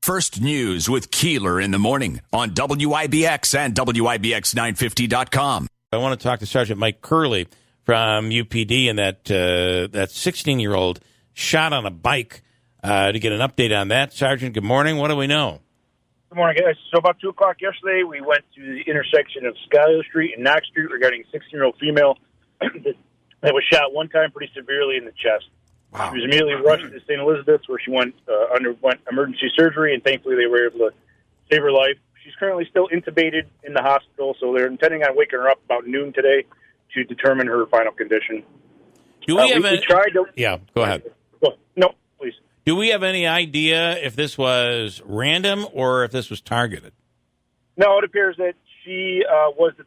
First News with Keeler in the morning on WIBX and WIBX950.com. I want to talk to Sergeant Mike Curley from UPD and that 16-year-old shot on a bike to get an update on that. Sergeant, good morning. What do we know? Good morning, guys. So about 2 o'clock yesterday, we went to the intersection of Schuyler Street and Knox Street regarding a 16-year-old female that was shot one time pretty severely in the chest. Wow. She was immediately rushed to St. Elizabeth's, where she underwent emergency surgery, and thankfully they were able to save her life. She's currently still intubated in the hospital, so they're intending on waking her up about noon today to determine her final condition. Do we have tried to... Yeah, go ahead. No, please. Do we have any idea if this was random or if this was targeted? No, it appears that she was the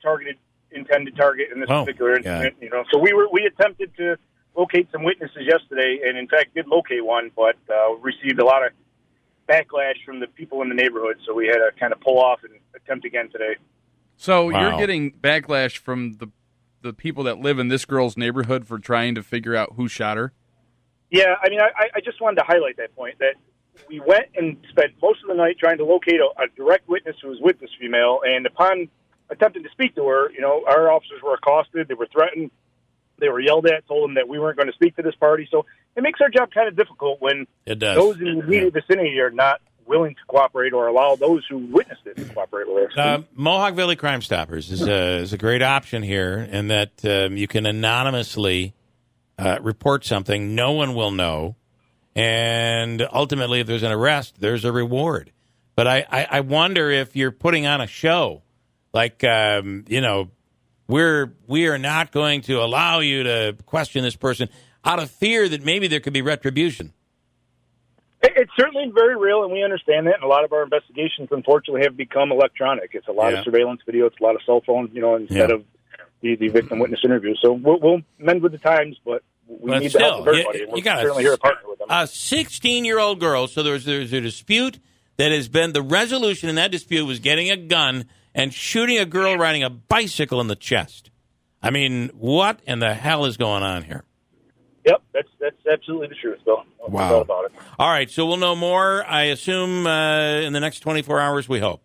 intended target in this particular incident. Yeah. So we attempted to locate some witnesses yesterday, and in fact did locate one, but received a lot of backlash from the people in the neighborhood, so we had to kind of pull off and attempt again today. So You're getting backlash from the people that live in this girl's neighborhood for trying to figure out who shot her? Yeah, I mean, I just wanted to highlight that point, that we went and spent most of the night trying to locate a direct witness who was with this female, and upon attempting to speak to her, our officers were accosted, they were threatened, they were yelled at, told them that we weren't going to speak to this party. So it makes our job kind of difficult when those in the immediate vicinity are not willing to cooperate or allow those who witnessed it to cooperate with us. Mohawk Valley Crime Stoppers is a great option here, in that you can anonymously report something. No one will know. And ultimately, if there's an arrest, there's a reward. But I wonder if you're putting on a show, like, we are not going to allow you to question this person out of fear that maybe there could be retribution. It's certainly very real, and we understand that. And a lot of our investigations, unfortunately, have become electronic. It's a lot of surveillance video. It's a lot of cell phones, instead of the victim witness interview. So we'll mend with the times, but we need the help of everybody. And we're certainly here to partner with them. A 16-year-old girl, so there's a dispute that has been, the resolution in that dispute was getting a gun and shooting a girl riding a bicycle in the chest. I mean, what in the hell is going on here? Yep, that's absolutely the truth, Bill. Wow. No doubt about it. All right, so we'll know more, I assume, in the next 24 hours, we hope.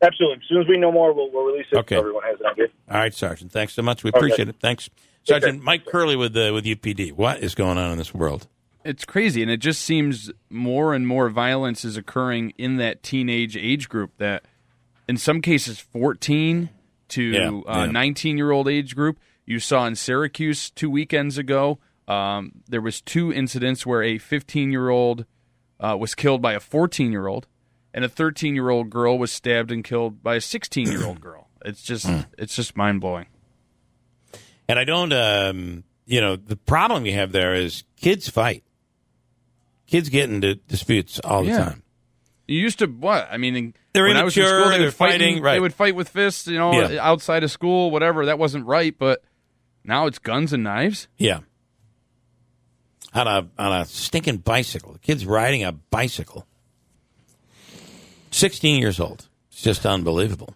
Absolutely. As soon as we know more, we'll release it so everyone has an idea. All right, Sergeant. Thanks so much. We appreciate it. Thanks. Sergeant Mike Curley with UPD. What is going on in this world? It's crazy, and it just seems more and more violence is occurring in that teenage age group, that in some cases 14 to 19-year-old age group. You saw in Syracuse 2 weekends ago, there was 2 incidents where a 15-year-old was killed by a 14-year-old, and a 13-year-old girl was stabbed and killed by a 16-year-old girl. It's just mind-blowing. And I don't, the problem you have there is kids fight. Kids get into disputes all the time. You used to, what? I mean, they're when I was in school, they're fighting. Right. They would fight with fists, outside of school, whatever. That wasn't right, but now it's guns and knives. Yeah. On a stinking bicycle. The kid's riding a bicycle. 16 years old. It's just unbelievable.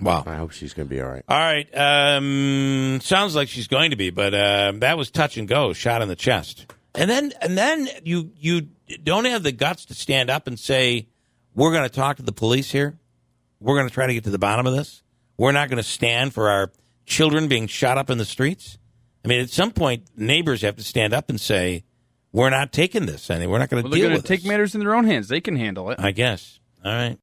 Wow. I hope she's going to be all right. All right. Sounds like she's going to be, but that was touch and go, shot in the chest. And then you don't have the guts to stand up and say, we're going to talk to the police here. We're going to try to get to the bottom of this. We're not going to stand for our children being shot up in the streets. I mean, at some point, neighbors have to stand up and say, we're not taking this. We're not going to deal with this. They're going to take matters in their own hands. They can handle it. I guess. All right.